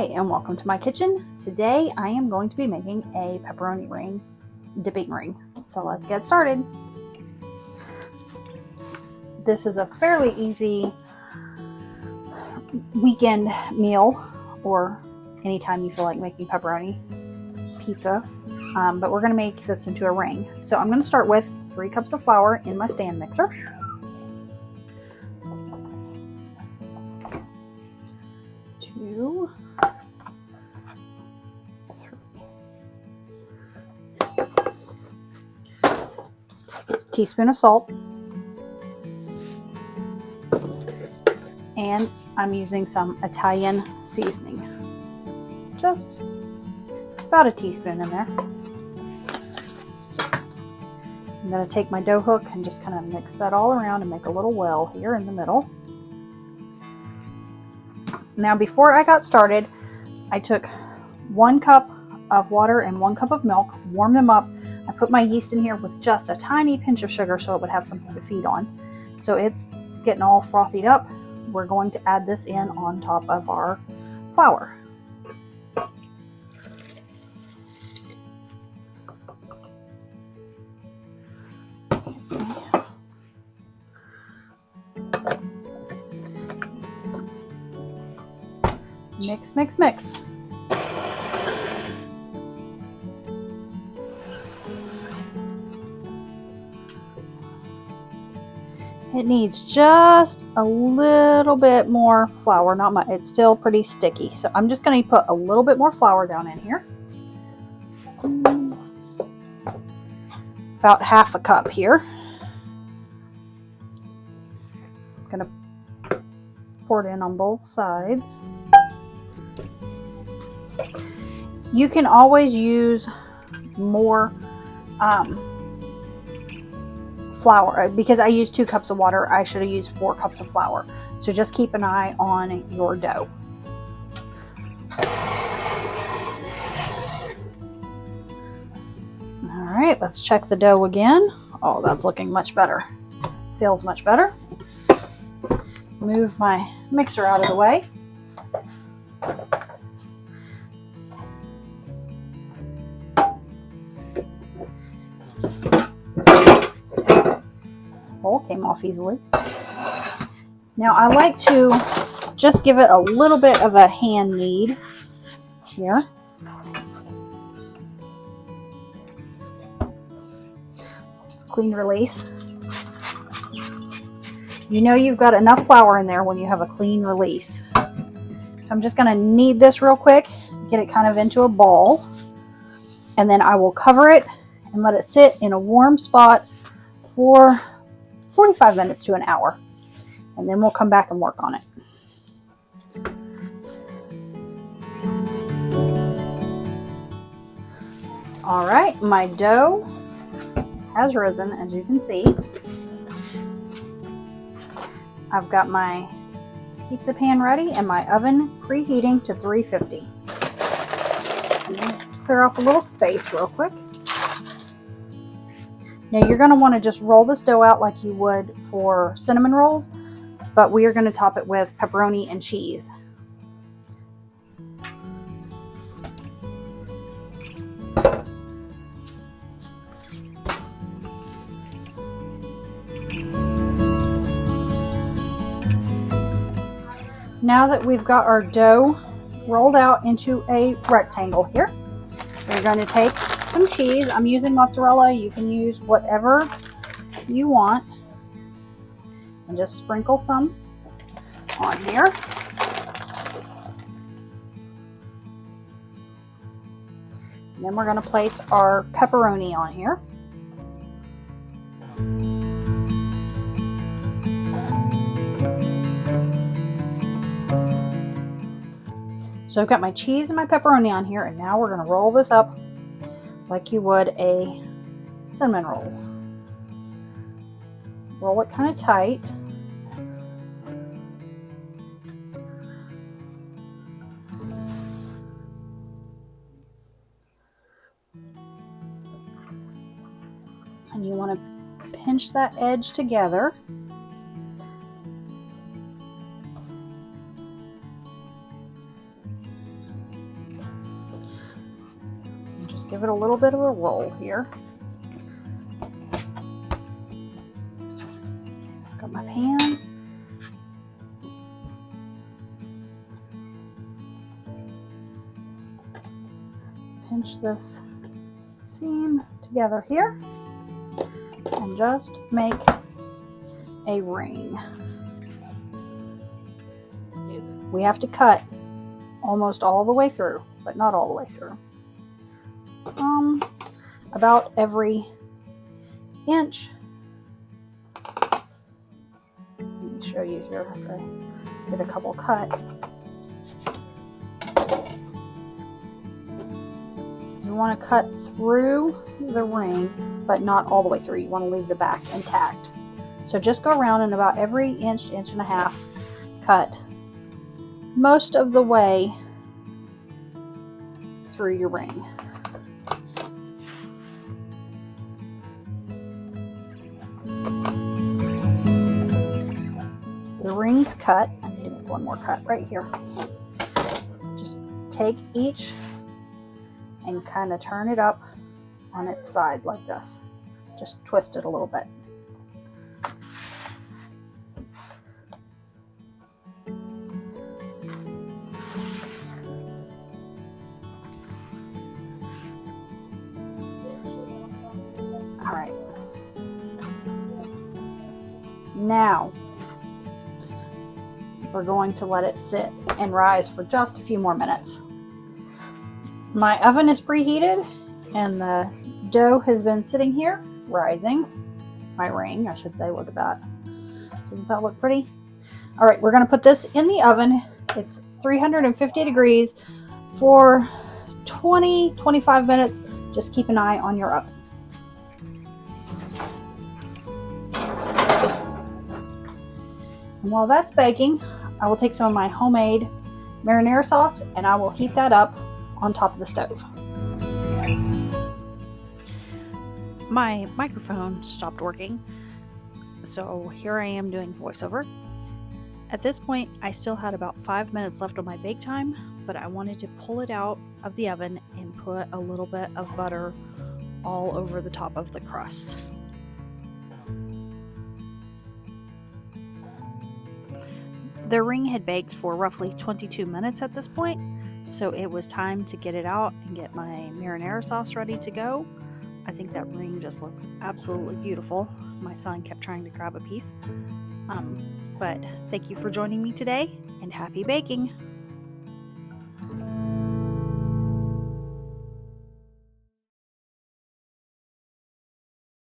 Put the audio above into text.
And welcome to my kitchen. Today I am going to be making a pepperoni ring dipping ring. So let's get started. This is a fairly easy weekend meal or anytime you feel like making pepperoni pizza. But we're going to make this into a ring. So I'm going to start with 3 cups of flour in my stand mixer. 2, 3. Teaspoon of salt. And I'm using some Italian seasoning. Just about a teaspoon in there. I'm going to take my dough hook and just kind of mix that all around and make a little well here in the middle. Now before I got started, I took 1 cup of water and 1 cup of milk, warmed them up. I put my yeast in here with just a tiny pinch of sugar so it would have something to feed on. So it's getting all frothied up. We're going to add this in on top of our flour. Mix, mix, mix. It needs just a little bit more flour, not much. It's still pretty sticky. So I'm just going to put a little bit more flour down in here. About half a cup here. I'm going to pour it in on both sides. You can always use more flour. Because I used 2 cups of water, I should have used 4 cups of flour. So just keep an eye on your dough. All right, let's check the dough again. Oh, that's looking much better. Feels much better. Move my mixer out of the way. Bowl came off easily. Now I like to just give it a little bit of a hand knead here. It's a clean release. You know you've got enough flour in there when you have a clean release. So I'm just going to knead this real quick, get it kind of into a ball, and then I will cover it and let it sit in a warm spot for 45 minutes to an hour. And then we'll come back and work on it. All right, my dough has risen, as you can see. I've got my pizza pan ready and my oven preheating to 350. Clear off a little space real quick. Now you're going to want to just roll this dough out like you would for cinnamon rolls, but we are going to top it with pepperoni and cheese. Now that we've got our dough rolled out into a rectangle here, we're going to take some cheese. I'm using mozzarella. You can use whatever you want. And just sprinkle some on here. And then we're going to place our pepperoni on here. So I've got my cheese and my pepperoni on here, and now we're going to roll this up like you would a cinnamon roll. Roll it kind of tight. And you want to pinch that edge together. give it a little bit of a roll here. Got my pan. Pinch this seam together here and just make a ring. We have to cut almost all the way through, but not all the way through. About every inch. Let me show you here after I get a couple cut. You want to cut through the ring, but not all the way through. You want to leave the back intact. So just go around and about every inch, inch and a half, cut most of the way through your ring. The ring's cut. I need to make one more cut right here. Just take each and kind of turn it up on its side like this. Just twist it a little bit. All right. Now, we're going to let it sit and rise for just a few more minutes. My oven is preheated and the dough has been sitting here, rising. My ring, I should say, look at that. Doesn't that look pretty? All right, we're gonna put this in the oven. It's 350 degrees for 20-25 minutes. Just keep an eye on your oven. And while that's baking, I will take some of my homemade marinara sauce and I will heat that up on top of the stove. My microphone stopped working, so here I am doing voiceover. At this point, I still had about 5 minutes left on my bake time, but I wanted to pull it out of the oven and put a little bit of butter all over the top of the crust. The ring had baked for roughly 22 minutes at this point, so it was time to get it out and get my marinara sauce ready to go. I think that ring just looks absolutely beautiful. My son kept trying to grab a piece. But thank you for joining me today, and happy baking!